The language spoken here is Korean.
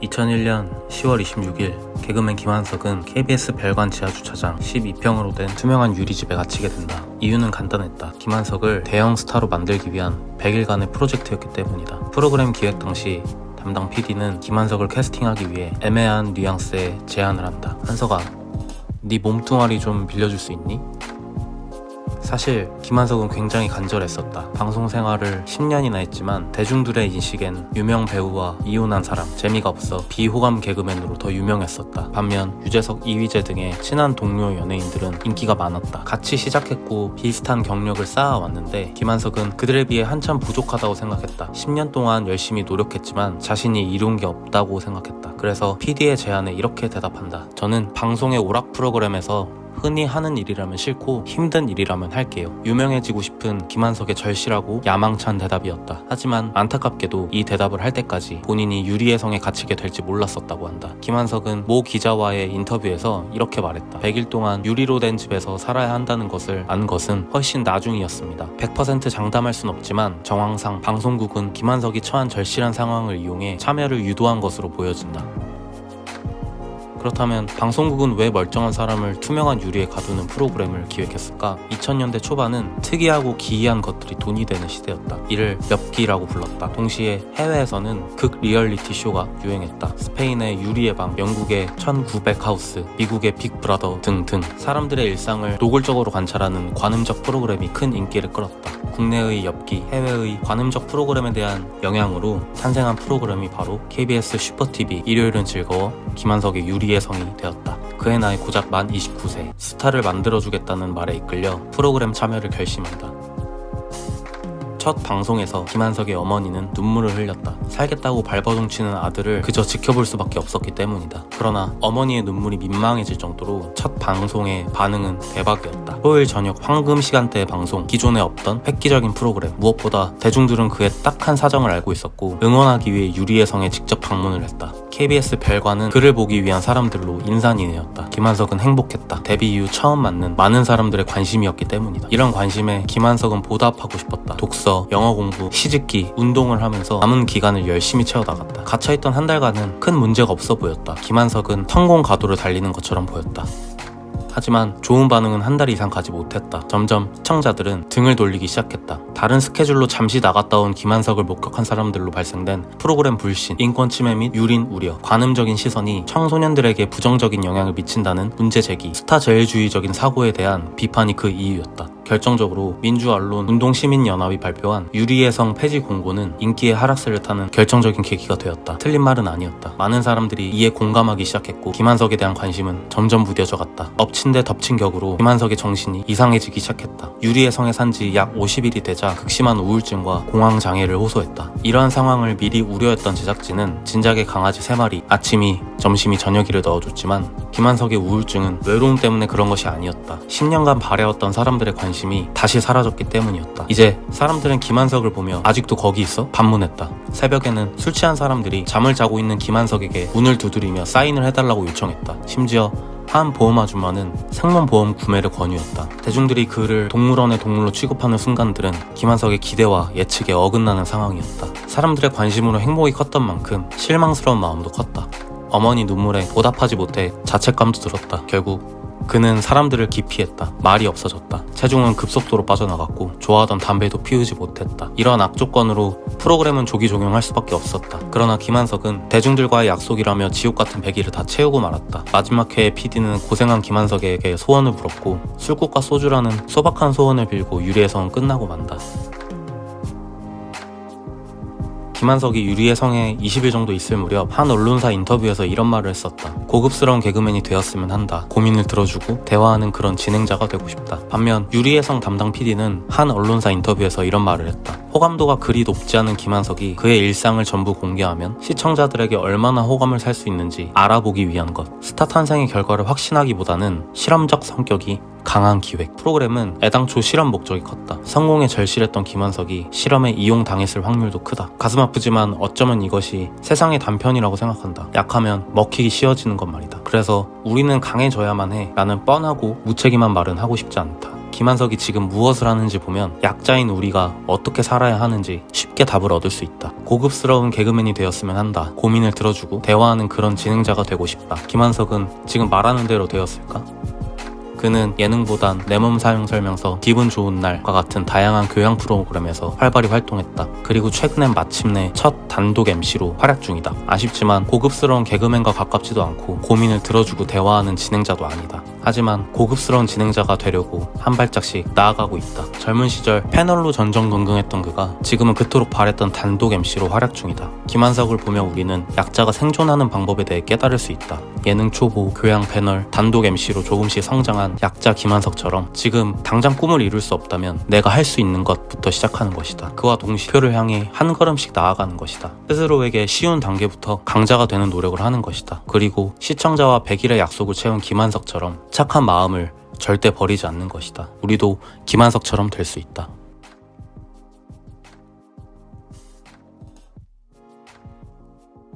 2001년 10월 26일 개그맨 김한석은 KBS 별관 지하주차장 12평으로 된 투명한 유리집에 갇히게 된다. 이유는 간단했다. 김한석을 대형 스타로 만들기 위한 100일간의 프로젝트였기 때문이다. 프로그램 기획 당시 담당 PD는 김한석을 캐스팅하기 위해 애매한 뉘앙스의 제안을 한다. 한석아, 네 몸뚱아리 좀 빌려줄 수 있니? 사실 김한석은 굉장히 간절했었다. 방송 생활을 10년이나 했지만 대중들의 인식엔 유명 배우와 이혼한 사람, 재미가 없어 비호감 개그맨으로 더 유명했었다. 반면 유재석, 이휘재 등의 친한 동료 연예인들은 인기가 많았다. 같이 시작했고 비슷한 경력을 쌓아왔는데 김한석은 그들에 비해 한참 부족하다고 생각했다. 10년 동안 열심히 노력했지만 자신이 이룬 게 없다고 생각했다. 그래서 PD의 제안에 이렇게 대답한다. 저는 방송의 오락 프로그램에서 흔히 하는 일이라면 싫고 힘든 일이라면 할게요. 유명해지고 싶은 김한석의 절실하고 야망찬 대답이었다. 하지만 안타깝게도 이 대답을 할 때까지 본인이 유리의 성에 갇히게 될지 몰랐었다고 한다. 김한석은 모 기자와의 인터뷰에서 이렇게 말했다. 100일 동안 유리로 된 집에서 살아야 한다는 것을 안 것은 훨씬 나중이었습니다. 100% 장담할 순 없지만 정황상 방송국은 김한석이 처한 절실한 상황을 이용해 참여를 유도한 것으로 보여진다. 그렇다면 방송국은 왜 멀쩡한 사람을 투명한 유리에 가두는 프로그램을 기획했을까? 2000년대 초반은 특이하고 기이한 것들이 돈이 되는 시대였다. 이를 엽기라고 불렀다. 동시에 해외에서는 극 리얼리티 쇼가 유행했다. 스페인의 유리의 방, 영국의 1900 하우스, 미국의 빅브라더 등등 사람들의 일상을 노골적으로 관찰하는 관음적 프로그램이 큰 인기를 끌었다. 국내의 엽기, 해외의 관음적 프로그램에 대한 영향으로 탄생한 프로그램이 바로 KBS 슈퍼TV 일요일은 즐거워 김한석의 유리의 성이 되었다. 그의 나이 고작 만 29세, 스타를 만들어주겠다는 말에 이끌려 프로그램 참여를 결심한다. 첫 방송에서 김한석의 어머니는 눈물을 흘렸다. 살겠다고 발버둥치는 아들을 그저 지켜볼 수밖에 없었기 때문이다. 그러나 어머니의 눈물이 민망해질 정도로 첫 방송의 반응은 대박이었다. 토요일 저녁 황금 시간대의 방송, 기존에 없던 획기적인 프로그램, 무엇보다 대중들은 그의 딱한 사정을 알고 있었고 응원하기 위해 유리의 성에 직접 방문을 했다. KBS 별관은 그를 보기 위한 사람들로 인산이네였다. 김한석은 행복했다. 데뷔 이후 처음 맞는 많은 사람들의 관심이었기 때문이다. 이런 관심에 김한석은 보답하고 싶었다. 독서, 영어 공부, 시집기, 운동을 하면서 남은 기간을 열심히 채워나갔다. 갇혀있던 한 달간은 큰 문제가 없어 보였다. 김한석은 성공 가도를 달리는 것처럼 보였다. 하지만 좋은 반응은 한 달 이상 가지 못했다. 점점 시청자들은 등을 돌리기 시작했다. 다른 스케줄로 잠시 나갔다 온 김한석을 목격한 사람들로 발생된 프로그램 불신, 인권 침해 및 유린 우려, 관음적인 시선이 청소년들에게 부정적인 영향을 미친다는 문제 제기, 스타 제일주의적인 사고에 대한 비판이 그 이유였다. 결정적으로 민주언론 운동시민연합이 발표한 유리의 성 폐지 공고는 인기의 하락세를 타는 결정적인 계기가 되었다. 틀린 말은 아니었다. 많은 사람들이 이에 공감하기 시작했고 김한석에 대한 관심은 점점 무뎌져 갔다. 엎친 데 덮친 격으로 김한석의 정신이 이상해지기 시작했다. 유리의 성에 산 지 약 50일이 되자 극심한 우울증과 공황장애를 호소했다. 이러한 상황을 미리 우려했던 제작진은 진작에 강아지 3마리, 아침이, 점심이, 저녁이를 넣어줬지만 김한석의 우울증은 외로움 때문에 그런 것이 아니었다. 10년간 바래왔던 사람들의 관심이 다시 사라졌기 때문이었다. 이제 사람들은 김한석을 보며 아직도 거기 있어? 반문했다. 새벽에는 술 취한 사람들이 잠을 자고 있는 김한석에게 문을 두드리며 사인을 해달라고 요청했다. 심지어 한 보험 아줌마는 생명보험 구매를 권유했다. 대중들이 그를 동물원의 동물로 취급하는 순간들은 김한석의 기대와 예측에 어긋나는 상황이었다. 사람들의 관심으로 행복이 컸던 만큼 실망스러운 마음도 컸다. 어머니 눈물에 보답하지 못해 자책감도 들었다. 결국 그는 사람들을 기피했다. 말이 없어졌다. 체중은 급속도로 빠져나갔고 좋아하던 담배도 피우지 못했다. 이러한 악조건으로 프로그램은 조기 종영할 수밖에 없었다. 그러나 김한석은 대중들과의 약속이라며 지옥같은 100일을 다 채우고 말았다. 마지막 회에 PD는 고생한 김한석에게 소원을 물었고 술국과 소주라는 소박한 소원을 빌고 유리의 성은 끝나고 만다. 김한석이 유리의 성에 20일 정도 있을 무렵 한 언론사 인터뷰에서 이런 말을 했었다. 고급스러운 개그맨이 되었으면 한다. 고민을 들어주고 대화하는 그런 진행자가 되고 싶다. 반면 유리의 성 담당 PD는 한 언론사 인터뷰에서 이런 말을 했다. 호감도가 그리 높지 않은 김한석이 그의 일상을 전부 공개하면 시청자들에게 얼마나 호감을 살 수 있는지 알아보기 위한 것. 스타 탄생의 결과를 확신하기보다는 실험적 성격이 강한 기획. 프로그램은 애당초 실험 목적이 컸다. 성공에 절실했던 김한석이 실험에 이용당했을 확률도 크다. 가슴 아프지만 어쩌면 이것이 세상의 단편이라고 생각한다. 약하면 먹히기 쉬워지는 것 말이다. 그래서 우리는 강해져야만 해 라는 뻔하고 무책임한 말은 하고 싶지 않다. 김한석이 지금 무엇을 하는지 보면 약자인 우리가 어떻게 살아야 하는지 쉽게 답을 얻을 수 있다. 고급스러운 개그맨이 되었으면 한다. 고민을 들어주고 대화하는 그런 진행자가 되고 싶다. 김한석은 지금 말하는 대로 되었을까? 그는 예능보단 내 몸 사용 설명서, 기분 좋은 날과 같은 다양한 교양 프로그램에서 활발히 활동했다. 그리고 최근엔 마침내 첫 단독 MC로 활약 중이다. 아쉽지만 고급스러운 개그맨과 가깝지도 않고 고민을 들어주고 대화하는 진행자도 아니다. 하지만 고급스러운 진행자가 되려고 한 발짝씩 나아가고 있다. 젊은 시절 패널로 전전긍긍했던 그가 지금은 그토록 바랬던 단독 MC로 활약 중이다. 김한석을 보며 우리는 약자가 생존하는 방법에 대해 깨달을 수 있다. 예능 초보, 교양 패널, 단독 MC로 조금씩 성장한 약자 김한석처럼 지금 당장 꿈을 이룰 수 없다면 내가 할 수 있는 것부터 시작하는 것이다. 그와 동시에 목표를 향해 한 걸음씩 나아가는 것이다. 스스로에게 쉬운 단계부터 강자가 되는 노력을 하는 것이다. 그리고 시청자와 100일의 약속을 채운 김한석처럼 착한 마음을 절대 버리지 않는 것이다. 우리도 김한석처럼 될 수 있다.